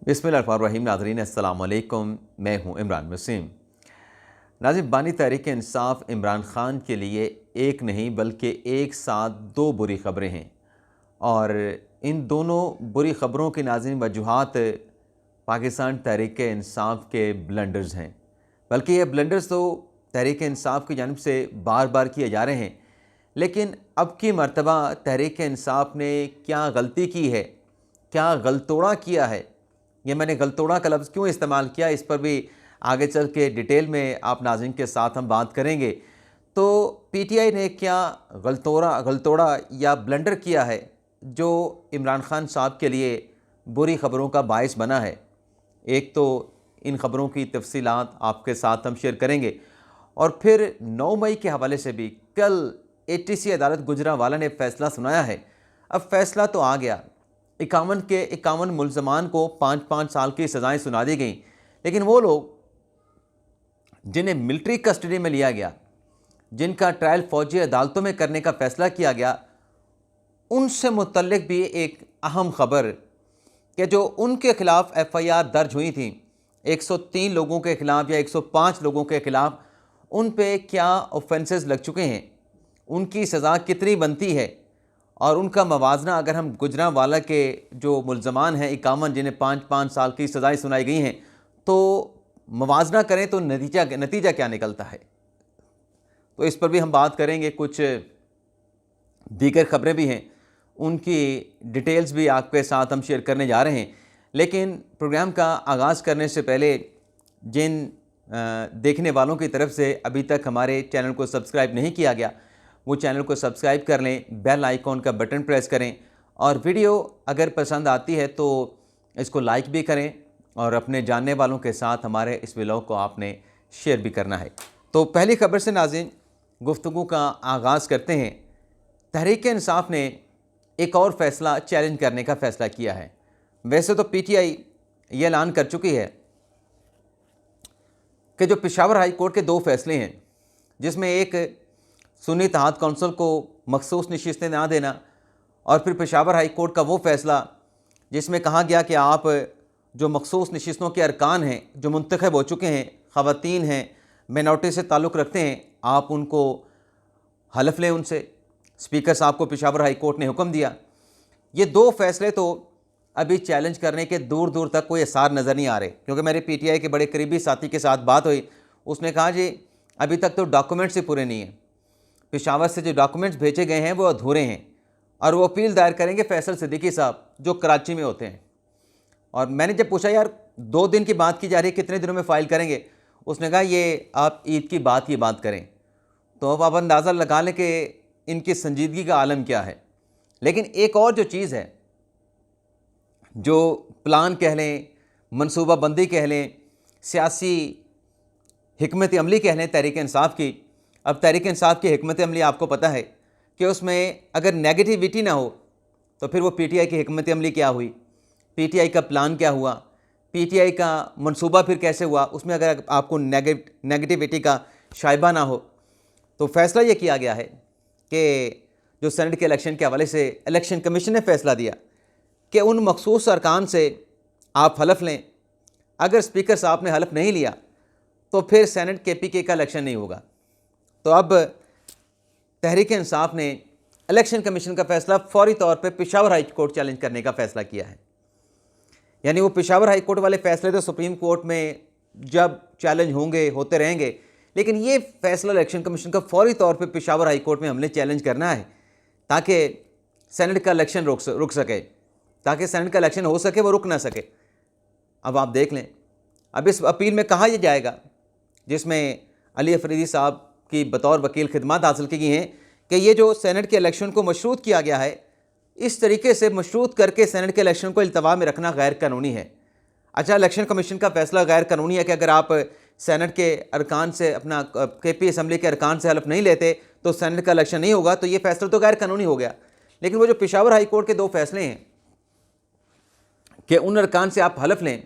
बिस्मिल्लाहिर्रहमानिर्रहीम। नाज़रीन अस्सलाम वालेकुम, मैं हूँ इमरान वसीम। नाज़रीन, बानी तहरीक इंसाफ इमरान ख़ान के लिए एक नहीं बल्कि एक साथ दो बुरी ख़बरें हैं, और इन दोनों बुरी ख़बरों की नाज़रीन वजूहात पाकिस्तान तहरीक इंसाफ के ब्लंडर्स हैं। बल्कि ये ब्लंडर्स तो तहरीक इंसाफ की जानिब से बार बार किए जा रहे हैं, लेकिन अब की मर्तबा तहरीक इंसाफ ने क्या गलती की है, क्या गलतोड़ा किया है। ये मैंने गलतोड़ा का लफ्ज़ क्यों इस्तेमाल किया, इस पर भी आगे चल के डिटेल में आप नाज़रीन के साथ हम बात करेंगे। तो पीटीआई ने क्या गलतोड़ा या ब्लंडर किया है जो इमरान ख़ान साहब के लिए बुरी ख़बरों का बायस बना है। एक तो इन ख़बरों की तफसीलात आपके साथ हम शेयर करेंगे, और फिर 9 मई के हवाले से भी कल एटीसी अदालत गुजरांवाला ने फ़ैसला सुनाया है। अब फ़ैसला तो आ गया, 51 मुल्ज़मान को 5-5 साल की सज़ाएँ सुना दी गई, लेकिन वो लोग जिन्हें मिलिट्री कस्टडी में लिया गया, जिनका ट्रायल फ़ौजी अदालतों में करने का फ़ैसला किया गया, उनसे मुतल्लिक़ भी एक अहम ख़बर कि जो उनके ख़िलाफ़ एफ़आईआर दर्ज हुई थी 103 लोगों के ख़िलाफ़ या 105 लोगों के ख़िलाफ़, उन पे क्या ऑफेंसेस लग चुके हैं, उनकी सज़ा कितनी बनती है, और उनका मवाजना अगर हम गुजरांवाला के जो मुल्ज़मान हैं 51 जिन्हें 5-5 साल की सज़ाएँ सुनाई गई हैं, तो मवाजना करें तो नतीजा क्या निकलता है। तो इस पर भी हम बात करेंगे। कुछ दीगर ख़बरें भी हैं, उनकी डिटेल्स भी आपके साथ हम शेयर करने जा रहे हैं। लेकिन प्रोग्राम का आगाज़ करने से पहले जिन देखने वालों की तरफ से अभी तक हमारे चैनल को सब्सक्राइब नहीं किया गया, वो चैनल को सब्सक्राइब कर लें, बेल आइकॉन का बटन प्रेस करें, और वीडियो अगर पसंद आती है तो इसको लाइक भी करें, और अपने जानने वालों के साथ हमारे इस व्लॉग को आपने शेयर भी करना है। तो पहली खबर से नाज़रीन गुफ्तगू का आगाज़ करते हैं। तहरीक इंसाफ ने एक और फ़ैसला चैलेंज करने का फ़ैसला किया है। वैसे तो पीटीआई ये ऐलान कर चुकी है कि जो पेशावर हाई कोर्ट के 2 फ़ैसले हैं, जिसमें एक सुन्नी इत्तेहाद कौंसिल को मखसूस नशिस्तें ना देना, और फिर पेशावर हाई कोर्ट का वो फ़ैसला जिसमें कहा गया कि आप जो मखसूस नशिस्तों के अरकान हैं जो मुंतखब हो चुके हैं, ख़वातीन हैं, मिनॉरिटी से ताल्लुक़ रखते हैं, आप उनको हलफ लें उनसे। स्पीकर साहब को पेशावर हाई कोर्ट ने हुक्म दिया। ये 2 फ़ैसले तो अभी चैलेंज करने के दूर दूर तक कोई आसार नज़र नहीं आ रहे, क्योंकि मेरे पीटीआई के बड़े करीबी साथी के साथ बात हुई, उसने कहा जी अभी तक तो डॉक्यूमेंट्स ही पूरे नहीं हैं, पेशावर से जो डॉक्यूमेंट्स भेजे गए हैं वो अधूरे हैं, और वो अपील दायर करेंगे फैसल सिद्दीकी साहब जो कराची में होते हैं। और मैंने जब पूछा यार 2 दिन की बात की जा रही है, कितने दिनों में फ़ाइल करेंगे, उसने कहा ये आप ईद की बात करें। तो अब आप अंदाज़ा लगा लें कि इनकी संजीदगी का आलम क्या है। लेकिन एक और जो चीज़ है, जो प्लान कह लें, मनसूबाबंदी कह लें, सियासी हिकमत अमली कह लें तहरीक इंसाफ की। अब तहरीक इंसाफ की हिकमत अमली आपको पता है कि उसमें अगर नेगेटिविटी ना हो तो फिर वो पीटीआई की हिकमत अमली क्या हुई, पीटीआई का प्लान क्या हुआ, पीटीआई का मंसूबा फिर कैसे हुआ, उसमें अगर आपको नेगेटिविटी का शायबा ना हो। तो फैसला ये किया गया है कि जो सेनेट के इलेक्शन के हवाले से इलेक्शन कमीशन ने फैसला दिया कि उन मखसूस अरकान से आप हलफ लें। अगर स्पीकर साहब ने हलफ नहीं लिया तो फिर सेनेट केपीके का इलेक्शन नहीं होगा। तो अब तहरीक इंसाफ ने इलेक्शन कमीशन का फैसला फौरी तौर पे पेशावर हाई कोर्ट चैलेंज करने का फैसला किया है। यानी वो पेशावर हाई कोर्ट वाले फैसले तो सुप्रीम कोर्ट में जब चैलेंज होंगे होते रहेंगे, लेकिन ये फैसला इलेक्शन कमीशन का फौरी तौर पे पेशावर हाई कोर्ट में हमने चैलेंज करना है, ताकि सेनेट का इलेक्शन रुक सके, ताकि सेनेट का इलेक्शन हो सके, वो रुक ना सके। अब आप देख लें, अब इस अपील में कहा यह जाएगा, जिसमें अली अफरीदी साहब की बतौर वकील खिदमत हासिल की गई हैं, कि ये जो सेनेट के इलेक्शन को मशरूत किया गया है, इस तरीके से मशरूत करके सेनेट के इलेक्शन को इल्तवा में रखना गैर कानूनी है। अच्छा, इलेक्शन कमीशन का फैसला गैर कानूनी है कि अगर आप सेनेट के अरकान से, अपना केपी असम्बली के अरकान से हलफ नहीं लेते तो सेनेट का इलेक्शन नहीं होगा, तो ये फैसला तो गैर कानूनी हो गया। लेकिन वो जो पेशावर हाई कोर्ट के 2 फैसले हैं कि उन अरकान से आप हलफ लें,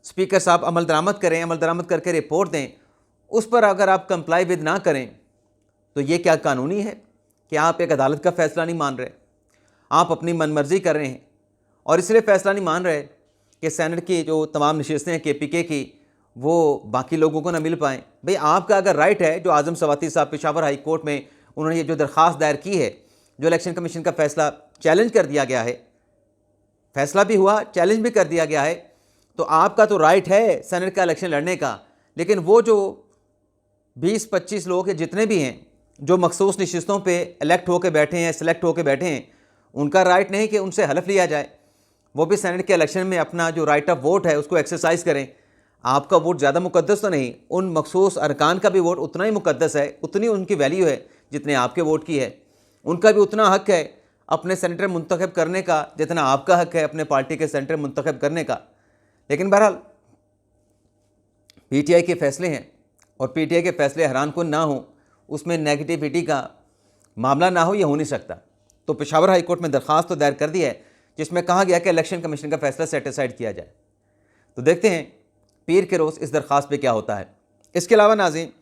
स्पीकर साहब अमल दरामद करें, अमल दरामद करके रिपोर्ट दें, उस पर अगर आप कंप्लाई विद ना करें तो ये क्या कानूनी है कि आप एक अदालत का फ़ैसला नहीं मान रहे, आप अपनी मनमर्जी कर रहे हैं। और इसलिए फ़ैसला नहीं मान रहे कि सेनेट की जो तमाम नशिस्तें हैं KPK की वो बाकी लोगों को ना मिल पाएँ। भाई आपका अगर राइट है, जो आज़म सवाती साहब पेशावर हाई कोर्ट में उन्होंने ये जो दरख्वास्त दायर की है, जो इलेक्शन कमीशन का फैसला चैलेंज कर दिया गया है, फैसला भी हुआ, चैलेंज भी कर दिया गया है, तो आपका तो राइट है सेनेट का इलेक्शन लड़ने का। लेकिन वो जो 20-25 लोग जितने भी हैं जो मखसूस नशिस्तों पे इलेक्ट होकर बैठे हैं, सेलेक्ट होकर बैठे हैं, उनका राइट नहीं कि उनसे हलफ लिया जाए। वो भी सेनेट के इलेक्शन में अपना जो राइट ऑफ वोट है उसको एक्सरसाइज करें। आपका वोट ज़्यादा मुकद्दस तो नहीं, उन मखसूस अरकान का भी वोट उतना ही मुकद्दस है, उतनी उनकी वैल्यू है जितने आपके वोट की है। उनका भी उतना हक है अपने सेनेटर मुंतखब करने का जितना आपका हक है अपने पार्टी के सेनेटर मुंतखब करने का। लेकिन बहरहाल PTI के फैसले हैं और PTI के फैसले हैरान कुन ना हो, उसमें नेगेटिविटी का मामला ना हो, ये हो नहीं सकता। तो पेशावर हाई कोर्ट में दरख्वास्त तो दायर कर दी है जिसमें कहा गया कि इलेक्शन कमीशन का फैसला सेटिस्फाइड किया जाए। तो देखते हैं पीर के रोज़ इस दरख्वास्त पे क्या होता है। इसके अलावा नाज़रीन,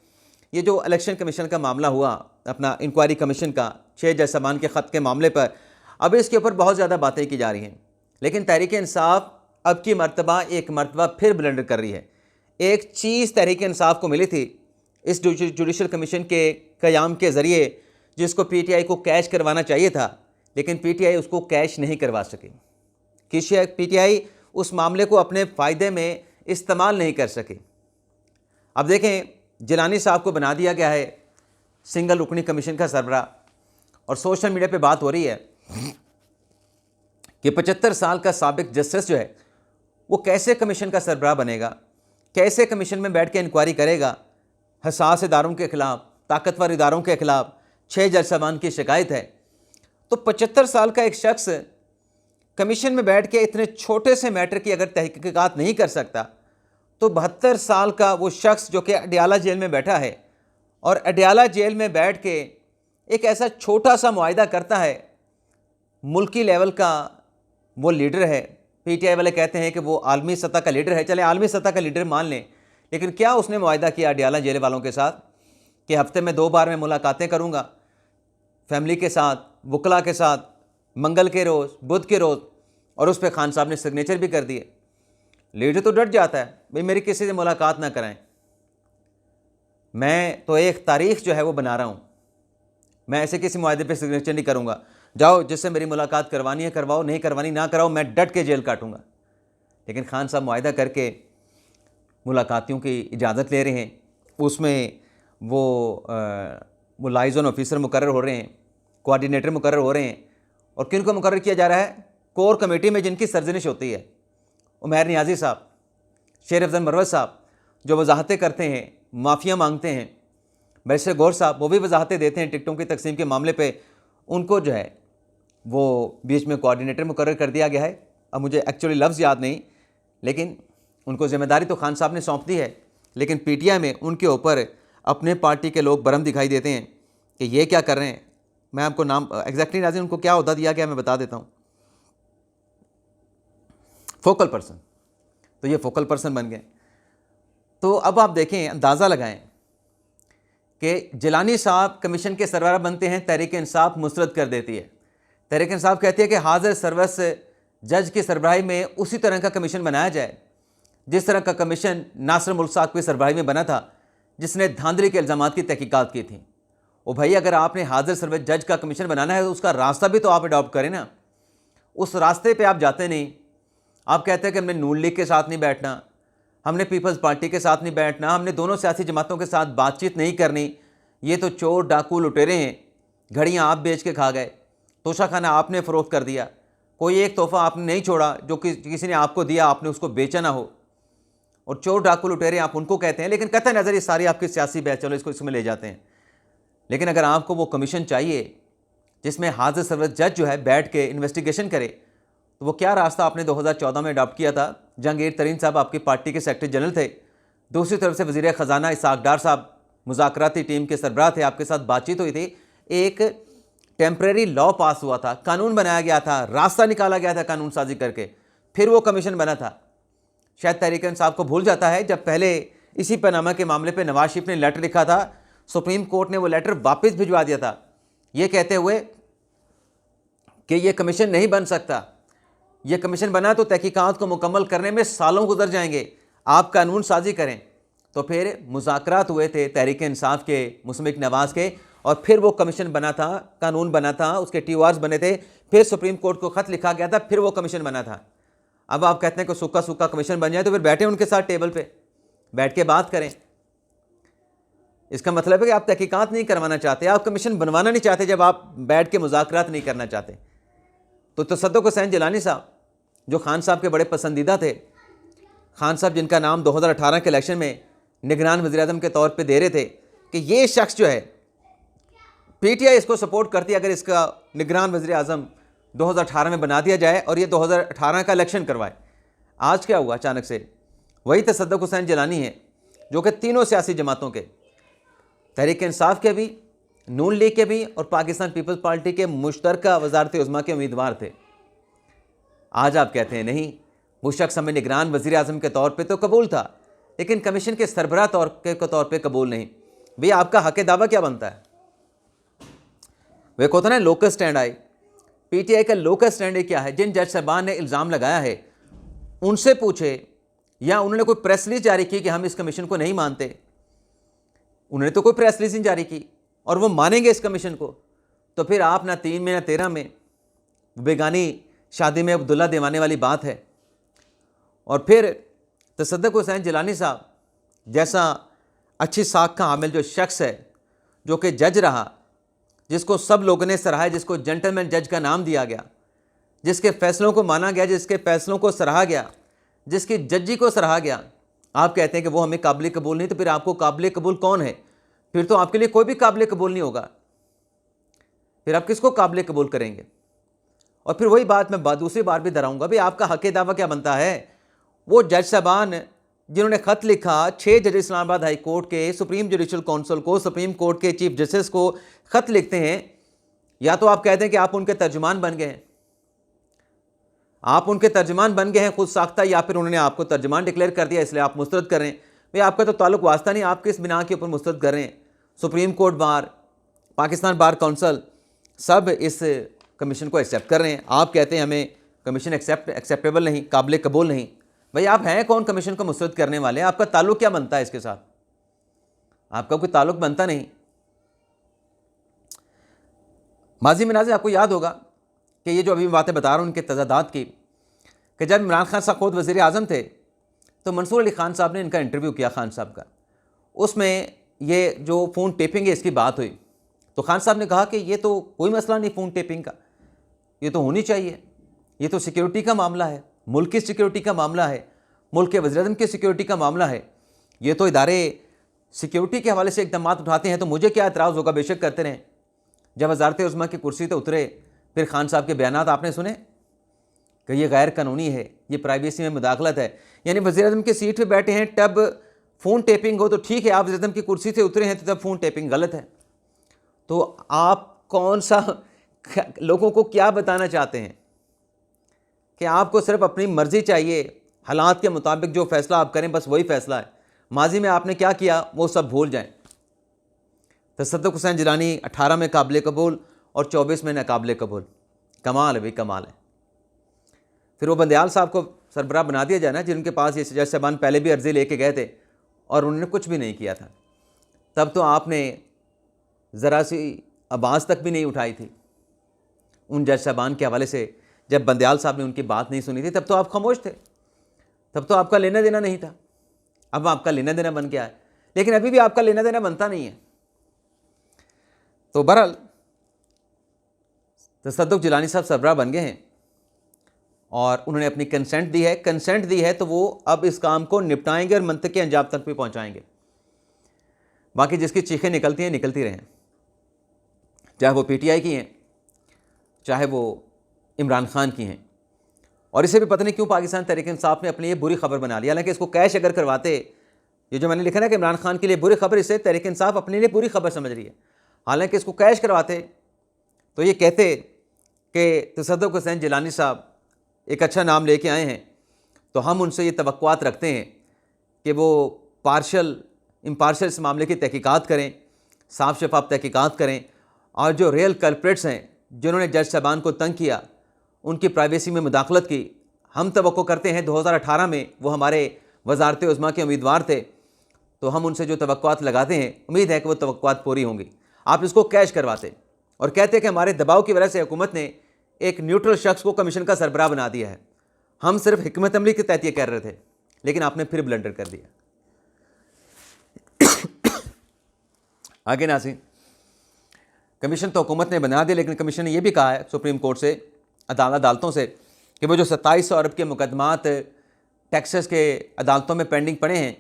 ये जो इलेक्शन कमीशन का मामला हुआ, अपना इंक्वायरी कमीशन का 6 जज साहबान के ख़त के मामले पर, अब इसके ऊपर बहुत ज़्यादा बातें की जा रही हैं, लेकिन तहरीक इंसाफ अब की मरतबा एक मरतबा फिर ब्लंडर कर रही है। एक चीज़ तहरीक इंसाफ को मिली थी इस जुडिशल कमीशन के क़याम के ज़रिए, जिसको PTI को कैश करवाना चाहिए था, लेकिन PTI उसको कैश नहीं करवा सकी। PTI उस मामले को अपने फ़ायदे में इस्तेमाल नहीं कर सके। अब देखें, जिलानी साहब को बना दिया गया है सिंगल रुकनी कमीशन का सरबराह, और सोशल मीडिया पे बात हो रही है कि 75 साल का साबिक जस्टिस जो है वो कैसे कमीशन का सरबराह बनेगा, कैसे कमीशन में बैठ के इंक्वायरी करेगा। हसास इदारों के ख़िलाफ़, ताकतवर इदारों के ख़िलाफ़ 6 जज साहबान की शिकायत है। तो 75 साल का एक शख्स कमीशन में बैठ के इतने छोटे से मैटर की अगर तहकीकात नहीं कर सकता, तो 72 साल का वो शख्स जो कि अडयाला जेल में बैठा है और अडयाला जेल में बैठ के एक ऐसा छोटा सा मुआहिदा करता है, मुल्की लेवल का वो लीडर है। PTI वाले कहते हैं कि वो आलमी सतह का लीडर है, चले आलमी सतह का लीडर मान लें, लेकिन क्या उसने मुआहिदा किया अडयाला जेल वालों के साथ कि हफ्ते में 2 बार मैं मुलाकातें करूँगा फैमिली के साथ, वकला के साथ, मंगल के रोज़, बुध के रोज़, और उस पर खान साहब ने सिग्नेचर भी कर दिए। लीडर तो डट जाता है, भाई मेरी किसी से मुलाकात ना कराएं, मैं तो एक तारीख जो है वो बना रहा हूँ, मैं ऐसे किसी मुआहदे पे सिग्नेचर नहीं करूँगा, जाओ जिससे मेरी मुलाकात करवानी है करवाओ, नहीं करवानी ना कराओ, मैं डट के जेल काटूँगा। लेकिन खान साहब मुआहदा करके मुलाकातियों की इजाज़त ले रहे हैं, उसमें वो लाइजन ऑफिसर मुकर्रर हो रहे हैं, कोऑर्डिनेटर मुकर्रर हो रहे हैं, और किन को मुकर्रर किया जा रहा है? कोर कमेटी में जिनकी सरजनिश होती है, उमैर नियाज़ी साहब, शेर अफजल मरवत साहब, जो वजाहतें करते हैं, माफ़िया मांगते हैं, बैरिस्टर गौर साहब, वो भी वजाहतें देते हैं टिकटों की तकसीम के मामले पे, उनको जो है वो बीच में कोऑर्डिनेटर मुकर्रर कर दिया गया है। अब मुझे एक्चुअली लफ्ज़ याद नहीं, लेकिन उनको ज़िम्मेदारी तो खान साहब ने सौंप दी है, लेकिन PTI में उनके ऊपर अपने पार्टी के लोग बरम दिखाई देते हैं कि ये क्या कर रहे हैं। मैं आपको नाम एग्जैक्टली नाज़रीन उनको क्या अहदा दिया गया मैं बता देता हूँ, फोकल पर्सन। तो ये फोकल पर्सन बन गए। तो अब आप देखें, अंदाज़ा लगाएं कि जिलानी साहब कमीशन के सरबराह बनते हैं, तहरीक इंसाफ मुस्तरद कर देती है। तहरीक इंसाफ कहती है कि हाजिर सर्वस जज की सरबराही में उसी तरह का कमीशन बनाया जाए जिस तरह का कमीशन नासिर मुल्क साहब की सरबराही में बना था, जिसने धांधली के इल्ज़ामात की तहकीकात की थी। ओ भाई, अगर आपने हाजिर सर्वस जज का कमीशन बनाना है तो उसका रास्ता भी तो आप अडॉप्ट करें ना। उस रास्ते पे आप जाते नहीं, आप कहते हैं कि हमने नून लीग के साथ नहीं बैठना, हमने पीपल्स पार्टी के साथ नहीं बैठना, हमने दोनों सियासी जमातों के साथ बातचीत नहीं करनी, ये तो चोर डाकू लुटेरे हैं, घड़ियाँ आप बेच के खा गए, तोशा खाना आपने फ़रोख्त कर दिया, कोई एक तोहफ़ा आपने नहीं छोड़ा जो किसी ने आपको दिया आपने उसको बेचा ना हो, और चोर डाकू लुटेरे आप उनको कहते हैं। लेकिन कतई नज़र ये सारी आपकी सियासी बहस, चलो इसको इसमें ले जाते हैं। लेकिन अगर आपको वो कमीशन चाहिए जिसमें हाजिर सर्वस जज जो है बैठ के इन्वेस्टिगेशन करे, तो वो क्या रास्ता आपने 2014 में अडॉप्ट किया था। जहांगीर तरीन साहब आपकी पार्टी के सेक्रेटरी जनरल थे, दूसरी तरफ से वज़ीर ख़जाना इसाक डार साहब मुज़ाकराती टीम के सरबराह थे, आपके साथ बातचीत हुई थी, एक टेम्परेरी लॉ पास हुआ था, कानून बनाया गया था, रास्ता निकाला गया था कानून साजी करके, फिर वो कमीशन बना था। शायद तहरीक इंसाफ को भूल जाता है, जब पहले इसी पनामा के मामले पे नवाज शरीफ ने लेटर लिखा था, सुप्रीम कोर्ट ने वो लेटर वापस भिजवा दिया था, ये कहते हुए कि ये कमीशन नहीं बन सकता, यह कमीशन बना तो तहकीकात को मुकम्मल करने में सालों गुजर जाएंगे। आप कानून साजी करें। तो फिर मुज़ाकरात हुए थे तहरीक इंसाफ के, मुस्लिम नवाज़ के, और फिर वो कमीशन बना था, कानून बना था, उसके TORs बने थे, फिर सुप्रीम कोर्ट को ख़त लिखा गया था, फिर वो कमीशन बना था। अब आप कहते हैं कि सूखा सूखा कमीशन बन जाए, तो फिर बैठे उनके साथ टेबल पे बैठ के बात करें। इसका मतलब है कि आप तहकीकात नहीं करवाना चाहते, आप कमीशन बनवाना नहीं चाहते जब आप बैठ के मुज़ाकरात नहीं करना चाहते। तो तसद्दुक़ हुसैन जिलानी साहब जो खान साहब के बड़े पसंदीदा थे, खान साहब जिनका नाम 2018 के इलेक्शन में निगरान वज़ीर-ए-आज़म के तौर पे दे रहे थे कि ये शख्स जो है PTI इसको सपोर्ट करती है अगर इसका निगरान वज़ीर-ए-आज़म 2018 में बना दिया जाए और ये 2018 का इलेक्शन करवाए। आज क्या हुआ अचानक से? वही तसद्दुक़ हुसैन जिलानी है जो कि तीनों सियासी जमातों के, तहरीक इंसाफ के भी, नून लीग के भी और पाकिस्तान पीपल्स पार्टी के मुश्तरका वज़ारत उज़्मा के उम्मीदवार थे। आज आप कहते हैं नहीं, वो शख्स हमें निगरान वज़ीर-ए-आज़म के तौर पे तो कबूल था, लेकिन कमीशन के सरबराह के तौर पे कबूल नहीं। भैया आपका हक़ दावा क्या बनता है? वे कहते हैं लोकल स्टैंड आए। PTI का लोकल स्टैंड क्या है? जिन जज साहबान ने इल्ज़ाम लगाया है उनसे पूछे, या उन्होंने कोई प्रेस रिलीज जारी की कि हम इस कमीशन को नहीं मानते। उन्होंने तो कोई प्रेस रिलीज नहीं जारी की और वो मानेंगे इस कमीशन को। तो फिर आप ना 3 में ना 13 में बेगानी शादी में अब्दुल्ला दीवाने वाली बात है। और फिर तसद्दुक़ हुसैन जिलानी साहब जैसा अच्छी साख का हामिल जो शख्स है, जो कि जज रहा, जिसको सब लोगों ने सराहा, जिसको जेंटलमैन जज का नाम दिया गया, जिसके फैसलों को माना गया, जिसके फैसलों को सराहा गया, जिसकी जज्जी को सराहा गया, आप कहते हैं कि वो हमें काबिल कबूल नहीं। तो फिर आपको काबिल कबूल कौन है? फिर तो आपके लिए कोई भी काबिल कबूल नहीं होगा। फिर आप किसको काबिल कबूल करेंगे? और फिर वही बात मैं दूसरी बार भी दोहराऊंगा, भाई आपका हक़ दावा क्या बनता है? वो जज साहबान जिन्होंने ख़त लिखा 6 जज इस्लामाबाद हाई कोर्ट के, सुप्रीम जुडिशल काउंसिल को, सुप्रीम कोर्ट के चीफ जस्टिस को ख़त लिखते हैं, या तो आप कहते हैं कि आप उनके तर्जुमान बन गए हैं, आप उनके तर्जुमान बन गए हैं खुद साख्ता, या फिर उन्होंने आपको तर्जुमान डिक्लेयर कर दिया इसलिए आप मुस्तरद कर रहे हैं। भाई आपका तो ताल्लुक वास्ता नहीं, आप किस बिना के ऊपर मुस्तरद कर रहे हैं? Supreme court bar, Pakistan bar council सब इस कमीशन को एक्सेप्ट कर रहे हैं। आप कहते हैं हमें कमीशन एक्सेप्टेबल नहीं, काबिल कबूल नहीं। भाई आप हैं कौन कमीशन को मुस्तरद करने वाले? आपका ताल्लुक क्या बनता है इसके साथ? आपका कोई ताल्लुक बनता नहीं। माजी में नाज़रीन आपको याद होगा कि ये जो अभी बातें बता रहा हूँ उनके तजादात की, कि जब इमरान खान साहब खुद वज़ीर आज़म थे तो मंसूर अली खान साहब ने इनका इंटरव्यू किया खान साहब का। उसमें ये जो फ़ोन टेपिंग है इसकी बात हुई, तो खान साहब ने कहा कि ये तो कोई मसला नहीं फ़ोन टेपिंग का, ये तो होनी चाहिए, ये तो सिक्योरिटी का मामला है, मुल्क की सिक्योरिटी का मामला है, मुल्क के वज़ीर-ए-आज़म की सिक्योरिटी का मामला है, ये तो इदारे सिक्योरिटी के हवाले से इक़दाम उठाते हैं, तो मुझे क्या एतराज़ होगा? बेशक करते रहें। जब वज़ारत उज़्मा की कुर्सी तो उतरे, फिर खान साहब के बयानात आपने सुने कि ये गैर कानूनी है, ये प्राइवेसी में मुदाखलत है। यानी वज़ीर-ए-आज़म की सीट पे बैठे हैं, तब फ़ोन टेपिंग हो तो ठीक है, आप वज़ीर-ए-आज़म की कुर्सी से उतरे हैं तो तब फ़ोन टेपिंग गलत है। तो आप कौन सा लोगों को क्या बताना चाहते हैं कि आपको सिर्फ अपनी मर्ज़ी चाहिए, हालात के मुताबिक जो फ़ैसला आप करें बस वही फ़ैसला है, माजी में आपने क्या किया वो सब भूल जाएं। तसद्दुक़ हुसैन जिलानी 18 में काबिल कबूल और 24 में नाकाबिल कबूल। कमाल है भाई, कमाल है। फिर वो बंदयाल साहब को सरबराह बना दिया जाए ना, जिनके पास ये जज साहबान पहले भी अर्ज़ी लेके गए थे और उन्होंने कुछ भी नहीं किया था। तब तो आपने ज़रा सी आवाज़ तक भी नहीं उठाई थी उन जज साहबान के हवाले से। जब बंदयाल साहब ने उनकी बात नहीं सुनी थी तब तो आप खामोश थे, तब तो आपका लेना देना नहीं था। अब आपका लेना देना बन गया है, लेकिन अभी भी आपका लेना देना बनता नहीं है। तो बहरहाल तसद्दुक़ जिलानी साहब सरबराह बन गए हैं और उन्होंने अपनी कंसेंट दी है। कंसेंट दी है तो वो अब इस काम को निपटाएंगे और मंतक़ के अंजाम तक भी पहुँचाएँगे। बाकी जिसकी चीखें निकलती हैं निकलती रहें, चाहे वो PTI की हैं, चाहे वो इमरान खान की हैं। और इसे भी पता नहीं क्यों पाकिस्तान तहरीक इंसाफ ने अपनी ये बुरी खबर बना लिया। हालांकि इसको कैश अगर करवाते, ये जो मैंने लिखा ना कि इमरान खान के लिए बुरी खबर, इसे तहरीक इंसाफ अपने लिए बुरी खबर समझ रही है। हालांकि इसको कैश करवाते तो ये कहते कि तसद्दुक़ हुसैन जिलानी साहब एक अच्छा नाम लेके आए हैं, तो हम उनसे ये तवक्कुआत रखते हैं कि वो इम्पार्शल इस मामले की तहकीकात करें, साफ शफाफ तहकीकात करें, और जो रियल कल्प्रिट्स हैं जिन्होंने जज साहबान को तंग किया, उनकी प्राइवेसी में मुदाखलत की, हम तवक्को करते हैं 2018 में वो हमारे वज़ारत उज़्मा के उम्मीदवार थे, तो हम उनसे जो तवक्कुआत लगाते हैं, उम्मीद है कि वो तवक्कुआत पूरी होंगी। आप इसको कैश करवाते और कहते कि हमारे दबाव की वजह से हुकूमत ने एक न्यूट्रल शख्स को कमीशन का सरबराह बना दिया है। हम सिर्फ हिकमत अमली के तहत ये कह रहे थे, लेकिन आपने फिर ब्लंडर कर दिया। आगे नाज़रीन, कमीशन तो हुकूमत ने बना दिया, लेकिन कमीशन ने यह भी कहा है सुप्रीम कोर्ट से, अदालतों से, कि वो जो 2700 अरब के मुकदमात टैक्सेस के अदालतों में पेंडिंग पड़े हैं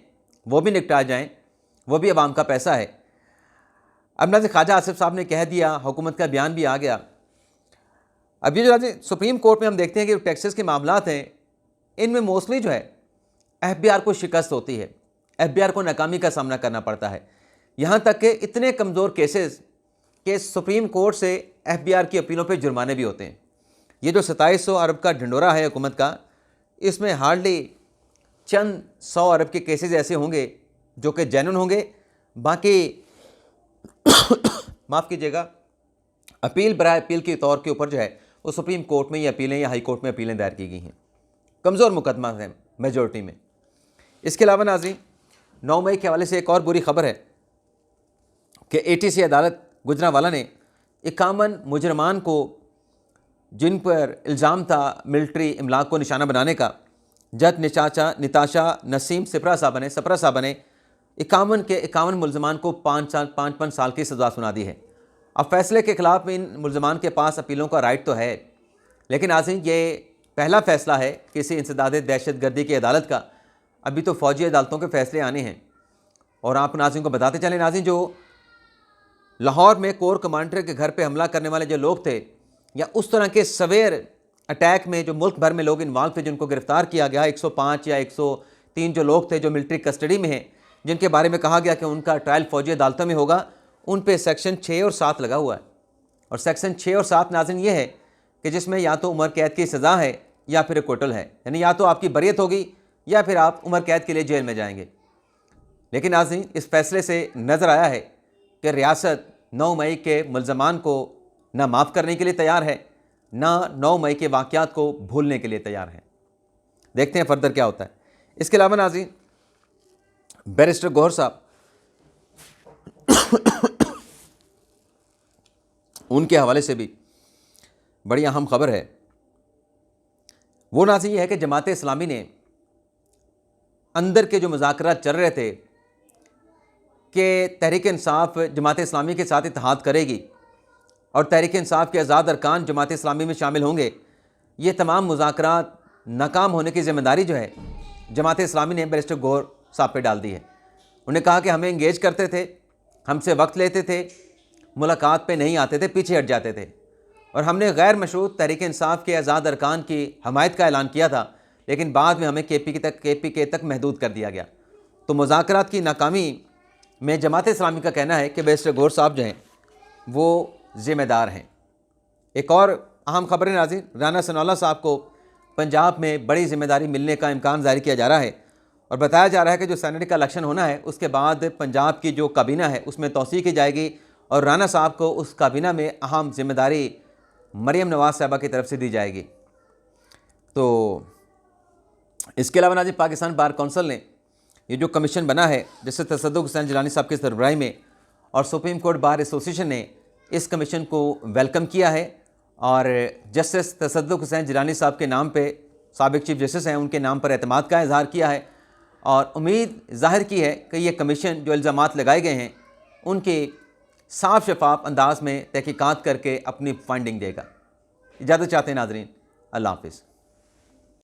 वो भी निपटा जाएं, वो भी अवाम का पैसा है। अब नाज़रीन, ख्वाजा आसिफ साहब ने कह दिया, हुकूमत का बयान भी आ गया। अब ये जो नाज़रीन सुप्रीम कोर्ट में हम देखते हैं कि टैक्सेस के मामलात हैं, इनमें मोस्टली जो है FBI को शिकस्त होती है, FBI को नाकामी का सामना करना पड़ता है। यहाँ तक कि इतने कमज़ोर केसेस कि सुप्रीम कोर्ट से FBI की अपीलों पे जुर्माने भी होते हैं। ये जो 2700 अरब का ढिंडोरा है हुकूमत का, इसमें हार्डली चंद 100 अरब के केसेस ऐसे होंगे जो कि जेन्युइन होंगे, बाकी माफ़ कीजिएगा, अपील बराए अपील के तौर के ऊपर जो है वो सुप्रीम कोर्ट में ये अपीलें या हाई कोर्ट में अपीलें दायर की गई हैं। कमज़ोर मुकदमा हैं मेजॉरिटी में। इसके अलावा नाज़रीन, 9 मई के हवाले से एक और बुरी खबर है कि ATC अदालत गुजरांवाला ने 51 मुजरमान को, जिन पर इल्ज़ाम था मिलिट्री इमलाक को निशाना बनाने का, जज निताशा नसीम सप्रा साहबा ने 51 के 51 मुलजमान को 5 साल की सज़ा सुना दी है। अब फैसले के ख़िलाफ़ इन मुलजमान के पास अपीलों का राइट तो है, लेकिन नाज़रीन ये पहला फ़ैसला है किसी इंसदाद दहशतगर्दी की अदालत का। अभी तो फ़ौजी अदालतों के फ़ैसले आने हैं। और आप नाज़रीन को बताते चलें नाज़रीन, जो लाहौर में कोर कमांडर के घर पे हमला करने वाले जो लोग थे, या उस तरह के सवेर अटैक में जो मुल्क भर में लोग इन्वॉल्व थे, जिनको गिरफ़्तार किया गया, 105 या 103 जो लोग थे जो मिलिट्री कस्टडी में हैं, जिनके बारे में कहा गया कि उनका ट्रायल फ़ौजी अदालतों में होगा, उन पे सेक्शन 6 और 7 लगा हुआ है। और सेक्शन 6 और 7 नाज़रीन ये है कि जिसमें या तो उम्र कैद की सज़ा है या फिर कोटल है, यानी या तो आपकी बरियत होगी या फिर आप उम्र कैद के लिए जेल में जाएंगे। लेकिन नाज़रीन, इस फैसले से नज़र आया है कि रियासत 9 मई के मुल्ज़मान को ना माफ़ करने के लिए तैयार है, ना 9 मई के वाक़यात को भूलने के लिए तैयार है। देखते हैं फर्दर क्या होता है। इसके अलावा नाज़रीन, बैरिस्टर गौहर साहब, उनके हवाले से भी बड़ी अहम खबर है। वो नाज़रीन ये है कि जमात इस्लामी ने अंदर के जो मुज़ाकरात चल रहे थे कि तहरीक इंसाफ जमात इस्लामी के साथ इत्तेहाद करेगी और तहरीक इंसाफ के आज़ाद अरकान जमात इस्लामी में शामिल होंगे, ये तमाम मुज़ाकरात नाकाम होने की ज़िम्मेदारी जो है जमात इस्लामी ने बैरिस्टर गौहर साहब पे डाल दी है। उन्हें कहा कि हमें इंगेज करते थे, हमसे वक्त लेते थे, मुलाकात पे नहीं आते थे, पीछे हट जाते थे, और हमने गैर मशरूत तहरीक इंसाफ के आज़ाद अरकान की हमायत का ऐलान किया था, लेकिन बाद में हमें KPK तक महदूद कर दिया गया। तो मुज़ाकरात की नाकामी में जमात इस्लामी का कहना है कि बैरिस्टर गौहर साहब जो हैं वो ज़िम्मेदार हैं। एक और अहम खबर है नाज़रीन, राना सनाउल्लाह साहब को पंजाब में बड़ी ज़िम्मेदारी मिलने का इम्कान जाहिर किया जा रहा है और बताया जा रहा है कि जो सेनेट का इलेक्शन होना है उसके बाद पंजाब की जो काबीना है उसमें तौसीक़ की जाएगी और राना साहब को उस काबीना में अहम ज़िम्मेदारी मरियम नवाज़ साहबा की तरफ से दी जाएगी। तो इसके अलावा नाज़रीन, पाकिस्तान बार कौंसिल ने ये जो कमीशन बना है जिससे तसद्दुक़ हुसैन जिलानी साहब की सरबराही में, और सुप्रीम कोर्ट बार एसोसिएशन ने इस कमीशन को वेलकम किया है और जस्टिस तसद्दुक़ हुसैन जिलानी साहब के नाम पे, साबिक़ चीफ जस्टिस हैं, उनके नाम पर एतमाद का इज़हार किया है और उम्मीद ज़ाहिर की है कि ये कमीशन जो इल्ज़ामात लगाए गए हैं उनकी साफ शफाफ अंदाज में तहकीकात करके अपनी फाइंडिंग देगा। इजाज़त चाहते हैं नाज़रीन, अल्लाह हाफ़िज़।